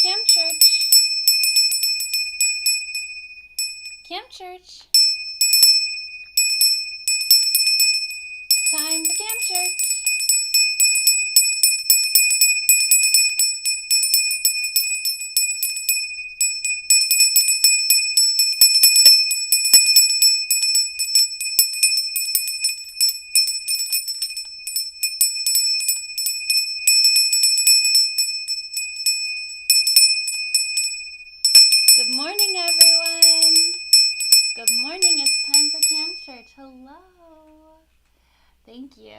Camp Church. Camp Church. It's time for Camp Church. Good morning, everyone. Good morning. It's time for Camp Church. Hello. Thank you.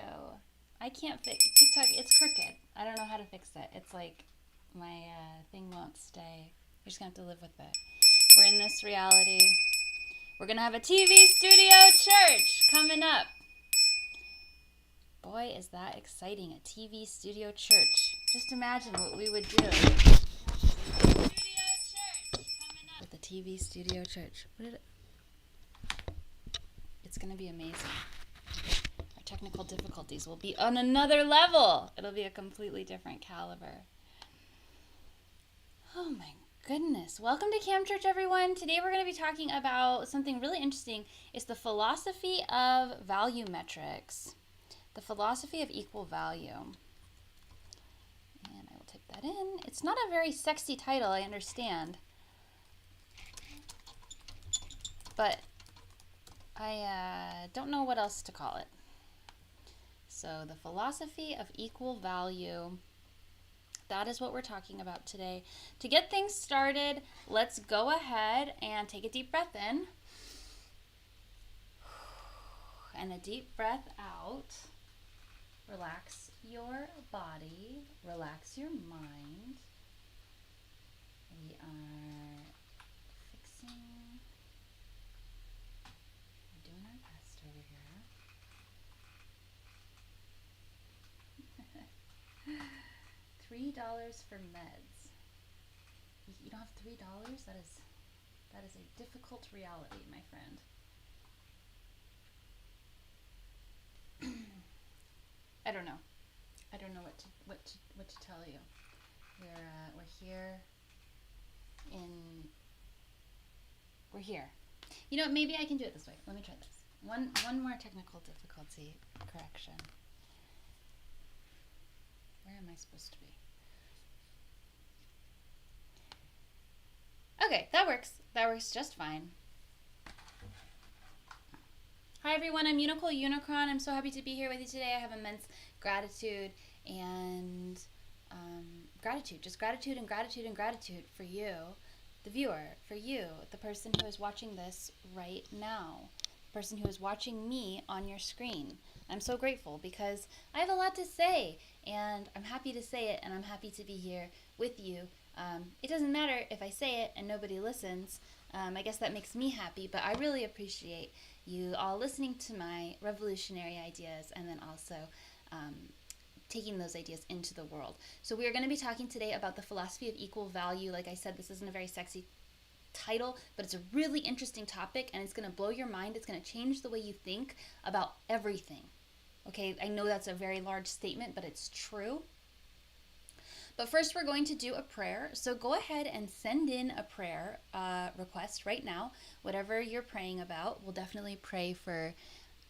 I can't fix TikTok. It's crooked. I don't know how to fix it. It's like my thing won't stay. You're just going to have to live with it. We're in this reality. We're going to have a TV studio church coming up. Boy, is that exciting. A TV studio church. Just imagine what we would do. With the TV studio church. It's going to be amazing. Our technical difficulties will be on another level. It'll be a completely different caliber. Oh my goodness. Welcome to Camp Church, everyone. Today we're going to be talking about something really interesting. It's the philosophy of value metrics. The philosophy of equal value. And I will type that in. It's not a very sexy title, I understand. But I don't know what else to call it. So the philosophy of equal value, that is what we're talking about today. To get things started, let's go ahead and take a deep breath in. And a deep breath out. Relax your body, relax your mind. We are fixing, we're doing our best over here. $3 for meds. You don't have $3? That is a difficult reality, my friend. I don't know. I don't know what to tell you. We're here. You know what, maybe I can do it this way. Let me try this. One more technical difficulty correction. Where am I supposed to be? Okay, that works. That works just fine. Hi everyone, I'm Unicorn Unicron. I'm so happy to be here with you today. I have immense gratitude and gratitude. Just gratitude and gratitude and gratitude for you, the viewer, for you, the person who is watching this right now, the person who is watching me on your screen. I'm so grateful because I have a lot to say and I'm happy to say it and I'm happy to be here with you. It doesn't matter if I say it and nobody listens. I guess that makes me happy, but I really appreciate you all listening to my revolutionary ideas and then also taking those ideas into the world. So we are going to be talking today about the philosophy of equal value. Like I said, this isn't a very sexy title, but it's a really interesting topic and it's going to blow your mind. It's going to change the way you think about everything. Okay, I know that's a very large statement, but it's true. But first we're going to do a prayer. So go ahead and send in a prayer request right now. Whatever you're praying about, we'll definitely pray for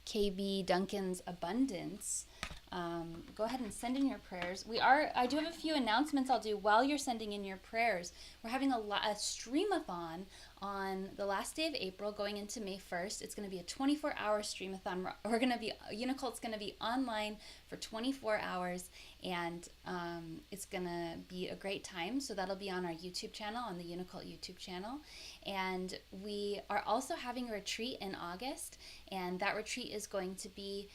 KB Duncan's abundance. Go ahead and send in your prayers. I do have a few announcements I'll do while you're sending in your prayers. We're having a streamathon on the last day of April going into May 1st. It's going to be a 24-hour streamathon. Unicult's going to be online for 24 hours and it's going to be a great time. So that'll be on our YouTube channel, on the Unicult YouTube channel. And we are also having a retreat in August, and that retreat is going to be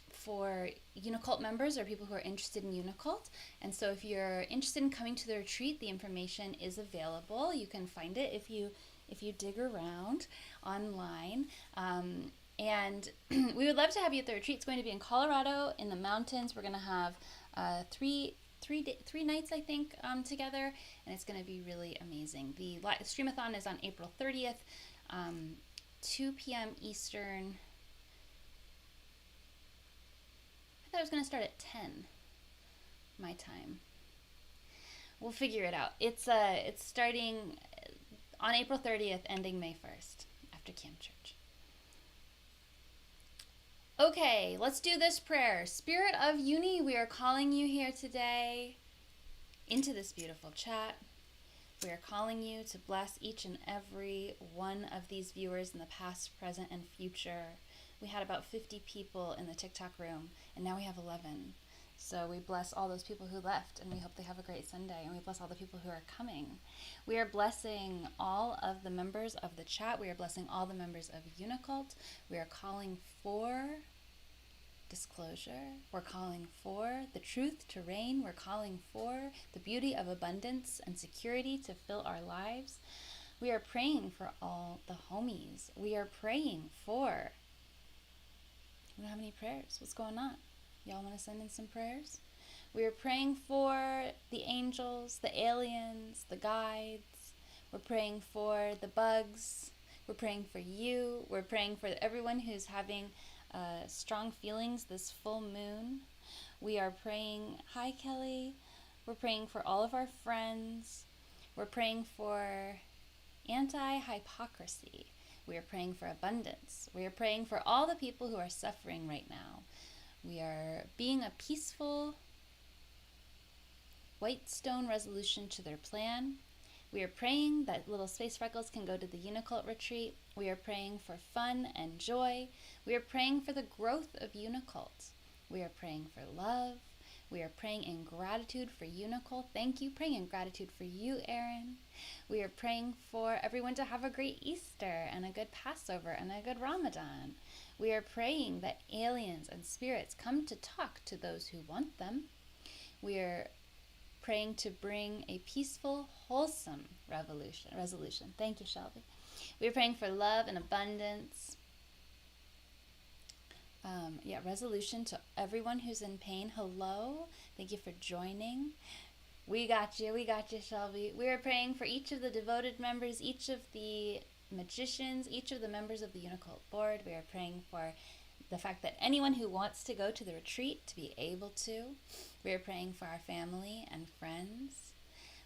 for Unicult members or people who are interested in Unicult. And so if you're interested in coming to the retreat, the information is available. You can find it if you dig around online. And we would love to have you at the retreat. It's going to be in Colorado in the mountains. We're going to have three nights, I think, together, and it's going to be really amazing. The streamathon is on April 30th, 2 p.m. Eastern. I thought it was going to start at 10 my time. We'll figure it out. It's starting on April 30th, ending May 1st, after Camp Church. Okay, let's do this prayer. Spirit of Uni, we are calling you here today into this beautiful chat. We are calling you to bless each and every one of these viewers in the past, present, and future. We had about 50 people in the TikTok room, and now we have 11. So we bless all those people who left, and we hope they have a great Sunday, and we bless all the people who are coming. We are blessing all of the members of the chat. We are blessing all the members of Unicult. We are calling for disclosure. We're calling for the truth to reign. We're calling for the beauty of abundance and security to fill our lives. We are praying for all the homies. We are praying for... We don't have any prayers. What's going on? Y'all want to send in some prayers? We are praying for the angels, the aliens, the guides. We're praying for the bugs. We're praying for you. We're praying for everyone who's having strong feelings this full moon. We are praying, hi Kelly. We're praying for all of our friends. We're praying for anti-hypocrisy. We are praying for abundance. We are praying for all the people who are suffering right now. We are being a peaceful white stone resolution to their plan. We are praying that little space freckles can go to the Unicult retreat. We are praying for fun and joy. We are praying for the growth of Unicult. We are praying for love. We are praying in gratitude for Unicult. Thank you. Praying in gratitude for you, Erin. We are praying for everyone to have a great Easter and a good Passover and a good Ramadan. We are praying that aliens and spirits come to talk to those who want them. We are praying to bring a peaceful, wholesome resolution. Thank you, Shelby. We are praying for love and abundance. Resolution to everyone who's in pain. Hello. Thank you for joining. We got you, Shelby. We are praying for each of the devoted members, each of the magicians, each of the members of the Unicult board. We are praying for the fact that anyone who wants to go to the retreat to be able to. We are praying for our family and friends.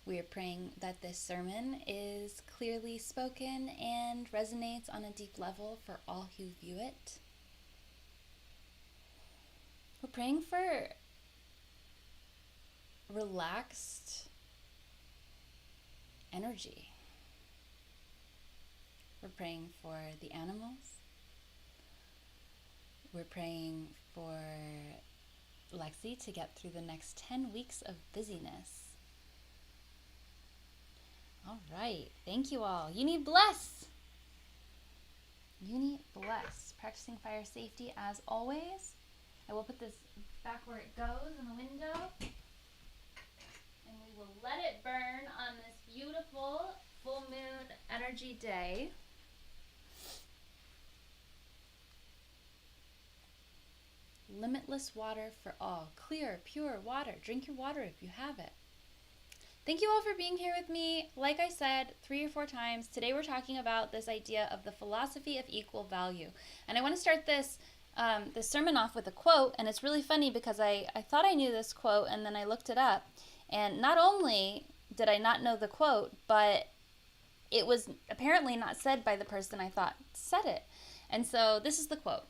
We are praying that this sermon is clearly spoken and resonates on a deep level for all who view it. We're praying for relaxed energy. We're praying for the animals. We're praying for Lexi to get through the next 10 weeks of busyness. All right. Thank you all. Uni bless. Uni bless. Practicing fire safety as always. I will put this back where it goes in the window. And we will let it burn on this beautiful full moon energy day. Limitless water for all. Clear, pure water. Drink your water if you have it. Thank you all for being here with me. Like I said 3 or 4 times, today we're talking about this idea of the philosophy of equal value. And I want to start this sermon off with a quote, and it's really funny because I thought I knew this quote, and then I looked it up. And not only did I not know the quote, but it was apparently not said by the person I thought said it. And so this is the quote.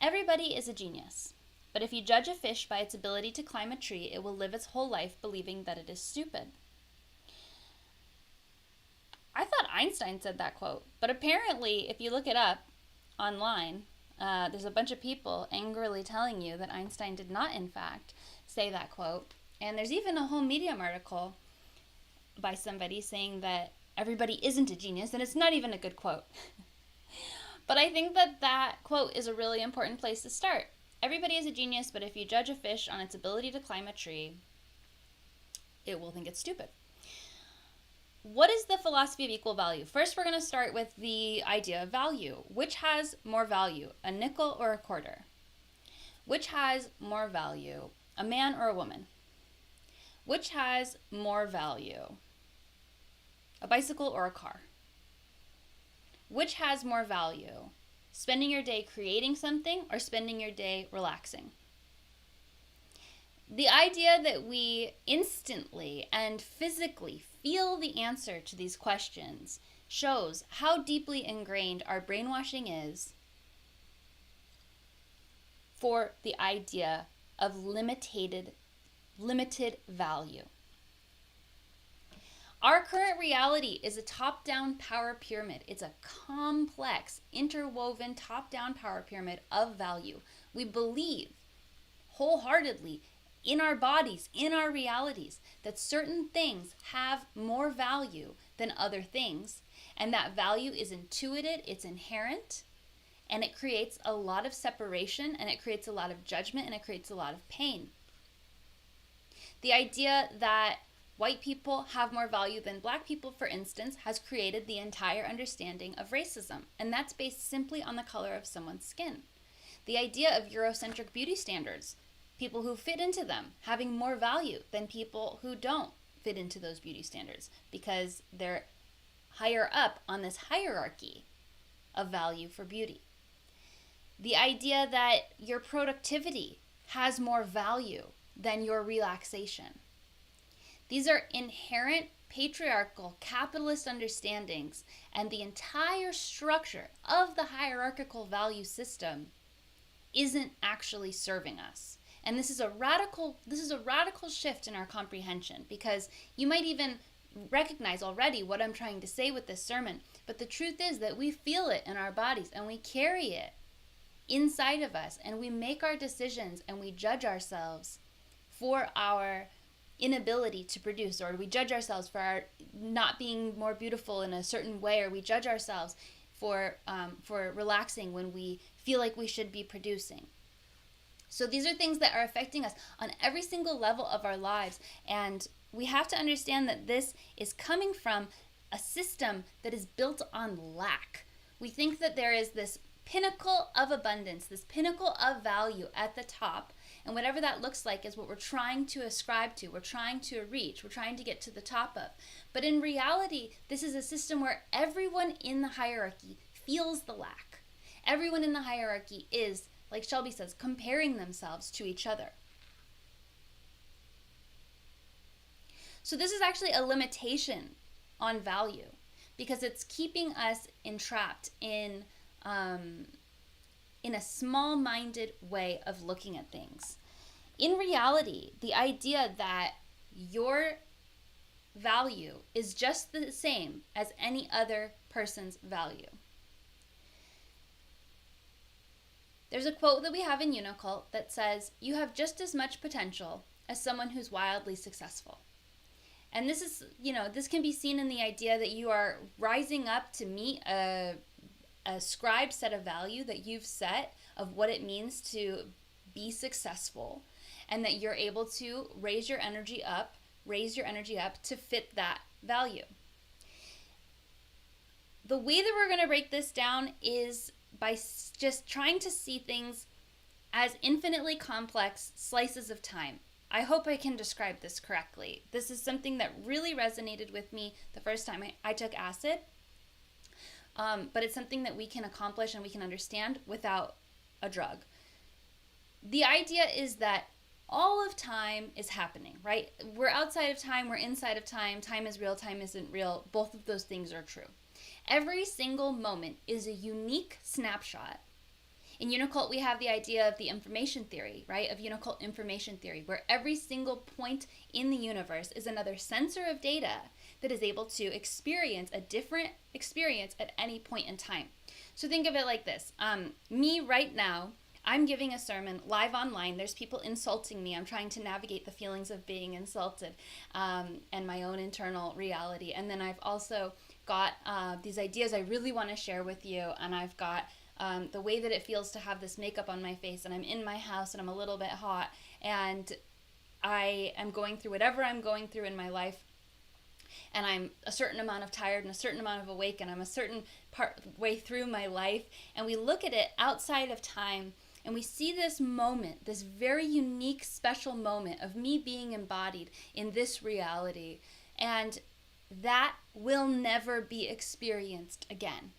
Everybody is a genius. But if you judge a fish by its ability to climb a tree, it will live its whole life believing that it is stupid. I thought Einstein said that quote, but apparently if you look it up online, there's a bunch of people angrily telling you that Einstein did not, in fact, say that quote. And there's even a whole Medium article by somebody saying that everybody isn't a genius, and it's not even a good quote. But I think that that quote is a really important place to start. Everybody is a genius, but if you judge a fish on its ability to climb a tree, it will think it's stupid. What is the philosophy of equal value? First, we're going to start with the idea of value. Which has more value, a nickel or a quarter? Which has more value, a man or a woman? Which has more value, a bicycle or a car? Which has more value, spending your day creating something or spending your day relaxing? The idea that we instantly and physically feel the answer to these questions shows how deeply ingrained our brainwashing is for the idea of limited value. Our current reality is a top-down power pyramid. It's a complex, interwoven top-down power pyramid of value. We believe wholeheartedly in our bodies, in our realities, that certain things have more value than other things, and that value is intuited, it's inherent, and it creates a lot of separation, and it creates a lot of judgment, and it creates a lot of pain. The idea that white people have more value than black people, for instance, has created the entire understanding of racism, and that's based simply on the color of someone's skin. The idea of Eurocentric beauty standards, people who fit into them having more value than people who don't fit into those beauty standards because they're higher up on this hierarchy of value for beauty. The idea that your productivity has more value than your relaxation. These are inherent patriarchal capitalist understandings, and the entire structure of the hierarchical value system isn't actually serving us. And this is a radical shift in our comprehension, because you might even recognize already what I'm trying to say with this sermon, but the truth is that we feel it in our bodies and we carry it inside of us, and we make our decisions and we judge ourselves for our inability to produce, or we judge ourselves for our not being more beautiful in a certain way, or we judge ourselves for relaxing when we feel like we should be producing. So these are things that are affecting us on every single level of our lives, and we have to understand that this is coming from a system that is built on lack. We think that there is this pinnacle of abundance, this pinnacle of value at the top, and whatever that looks like is what we're trying to ascribe to, we're trying to reach, we're trying to get to the top of. But in reality, this is a system where everyone in the hierarchy feels the lack. Everyone in the hierarchy is, like Shelby says, comparing themselves to each other. So this is actually a limitation on value, because it's keeping us entrapped in a small-minded way of looking at things. In reality, the idea that your value is just the same as any other person's value. There's a quote that we have in Unicult that says, "You have just as much potential as someone who's wildly successful." And this is, this can be seen in the idea that you are rising up to meet a scribed set of value that you've set of what it means to be successful, and that you're able to raise your energy up to fit that value. The way that we're going to break this down is by just trying to see things as infinitely complex slices of time. I hope I can describe this correctly. This is something that really resonated with me the first time I took acid. But it's something that we can accomplish and we can understand without a drug. The idea is that all of time is happening, right? We're outside of time, we're inside of time. Time is real, time isn't real. Both of those things are true. Every single moment is a unique snapshot. In Unicult, we have the idea of the information theory, right? Of Unicult information theory, where every single point in the universe is another sensor of data that is able to experience a different experience at any point in time. So think of it like this. Me right now, I'm giving a sermon live online. There's people insulting me. I'm trying to navigate the feelings of being insulted and my own internal reality. And then I've also got these ideas I really want to share with you. And I've got the way that it feels to have this makeup on my face. And I'm in my house and I'm a little bit hot. And I am going through whatever I'm going through in my life. And I'm a certain amount of tired and a certain amount of awake, and I'm a certain way through my life. And we look at it outside of time, and we see this moment, this very unique, special moment of me being embodied in this reality. And that will never be experienced again.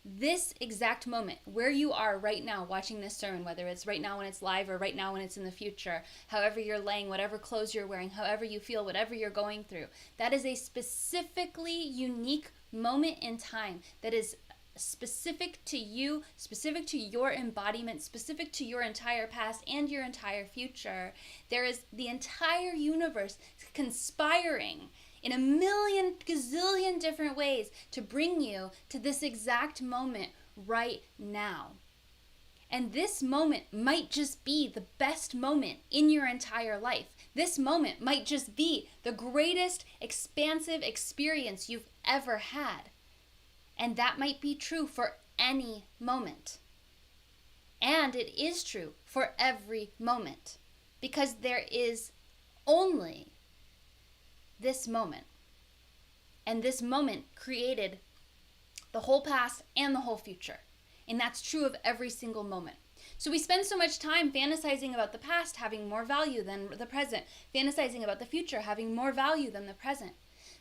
this exact moment where you are right now watching this sermon, whether it's right now when it's live or right now when it's in the future, however you're laying, whatever clothes you're wearing, however you feel, whatever you're going through, that is a specifically unique moment in time that is specific to you, specific to your embodiment, specific to your entire past and your entire future. There is the entire universe conspiring in a million gazillion different ways to bring you to this exact moment right now. And this moment might just be the best moment in your entire life. This moment might just be the greatest expansive experience you've ever had. And that might be true for any moment. And it is true for every moment, because there is only this moment. And this moment created the whole past and the whole future. And that's true of every single moment. So we spend so much time fantasizing about the past having more value than the present, fantasizing about the future having more value than the present.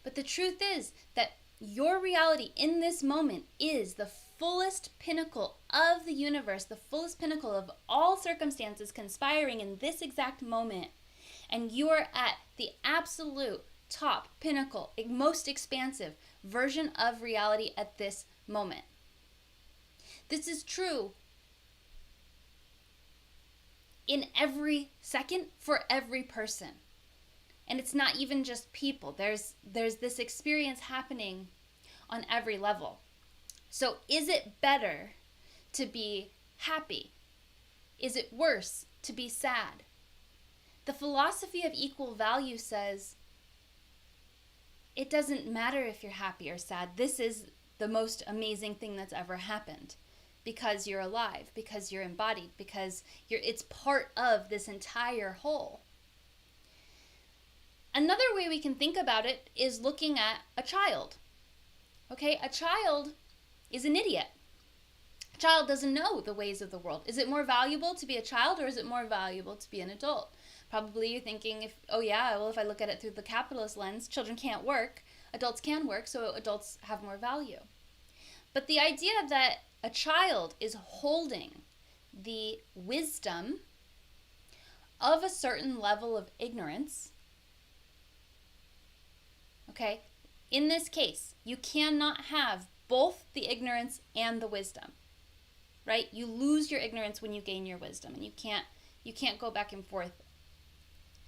But the truth is that your reality in this moment is the fullest pinnacle of the universe, the fullest pinnacle of all circumstances conspiring in this exact moment. And you are at the absolute top, pinnacle, most expansive version of reality at this moment. This is true in every second for every person. And it's not even just people. There's this experience happening on every level. So is it better to be happy? Is it worse to be sad? The philosophy of equal value says it doesn't matter if you're happy or sad. This is the most amazing thing that's ever happened, because you're alive, because you're embodied, because it's part of this entire whole. Another way we can think about it is looking at a child. Okay, a child is an idiot. A child doesn't know the ways of the world. Is it more valuable to be a child, or is it more valuable to be an adult? Probably you're thinking, if I look at it through the capitalist lens, children can't work, adults can work, so adults have more value. But the idea that a child is holding the wisdom of a certain level of ignorance, okay, in this case, you cannot have both the ignorance and the wisdom, right? You lose your ignorance when you gain your wisdom, and you can't go back and forth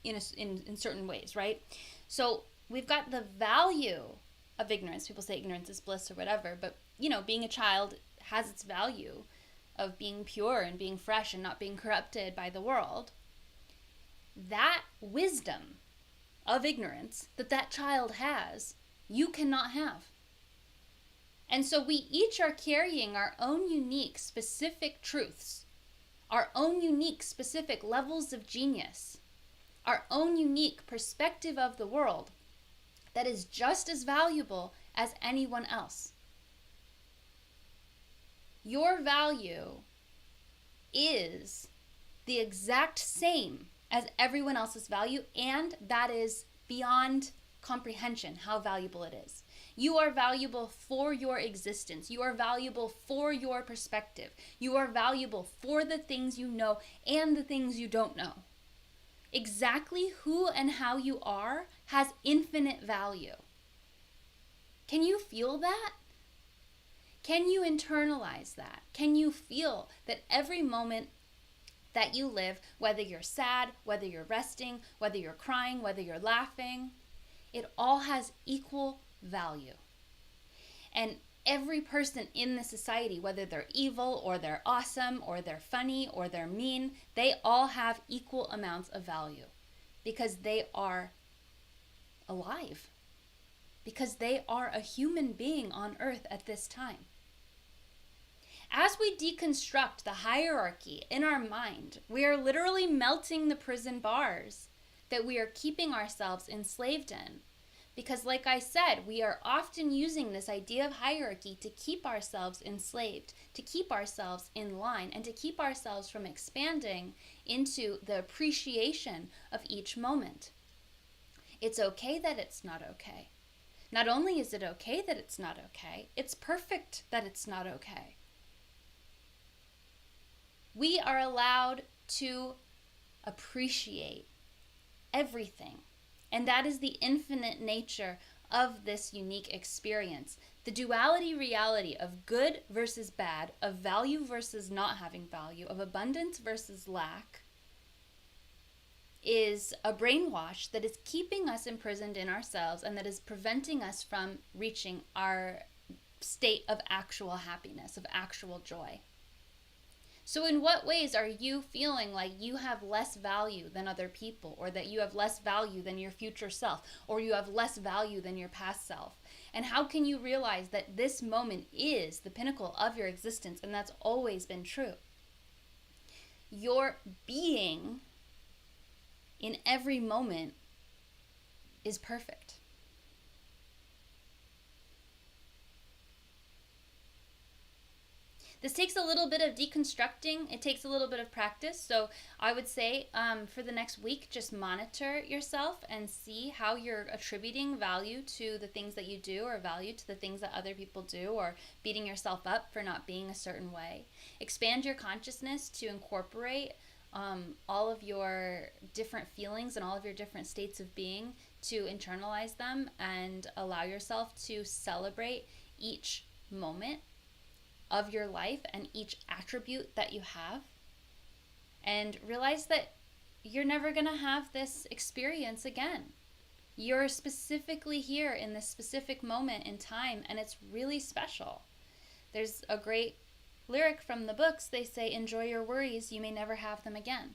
in certain ways, right? So we've got the value of ignorance. People say ignorance is bliss or whatever, but being a child has its value of being pure and being fresh and not being corrupted by the world. That wisdom of ignorance that child has, you cannot have. And so we each are carrying our own unique specific truths, our own unique specific levels of genius, our own unique perspective of the world that is just as valuable as anyone else. Your value is the exact same as everyone else's value, and that is beyond comprehension how valuable it is. You are valuable for your existence. You are valuable for your perspective. You are valuable for the things you know and the things you don't know. Exactly who and how you are has infinite value. Can you feel that? Can you internalize that? Can you feel that every moment that you live, whether you're sad, whether you're resting, whether you're crying, whether you're laughing, it all has equal value? And every person in the society, whether they're evil or they're awesome or they're funny or they're mean, they all have equal amounts of value because they are alive, because they are a human being on earth at this time. As we deconstruct the hierarchy in our mind, we are literally melting the prison bars that we are keeping ourselves enslaved in. Because like I said, we are often using this idea of hierarchy to keep ourselves enslaved, to keep ourselves in line, and to keep ourselves from expanding into the appreciation of each moment. It's okay that it's not okay. Not only is it okay that it's not okay, it's perfect that it's not okay. We are allowed to appreciate everything. And that is the infinite nature of this unique experience. The duality reality of good versus bad, of value versus not having value, of abundance versus lack, is a brainwash that is keeping us imprisoned in ourselves and that is preventing us from reaching our state of actual happiness, of actual joy. So in what ways are you feeling like you have less value than other people, or that you have less value than your future self, or you have less value than your past self? And how can you realize that this moment is the pinnacle of your existence, and that's always been true? Your being in every moment is perfect. This takes a little bit of deconstructing. It takes a little bit of practice. So I would say for the next week, just monitor yourself and see how you're attributing value to the things that you do, or value to the things that other people do, or beating yourself up for not being a certain way. Expand your consciousness to incorporate all of your different feelings and all of your different states of being, to internalize them and allow yourself to celebrate each moment of your life and each attribute that you have, and realize that you're never going to have this experience again. You're specifically here in this specific moment in time, and it's really special. There's a great lyric from the books. They say, enjoy your worries, you may never have them again.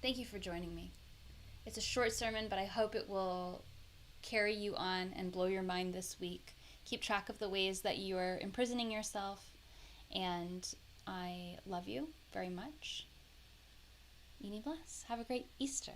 Thank you for joining me. It's a short sermon, but I hope it will carry you on and blow your mind this week. Keep track of the ways that you are imprisoning yourself, and I love you very much. Uni bless. Have a great Easter.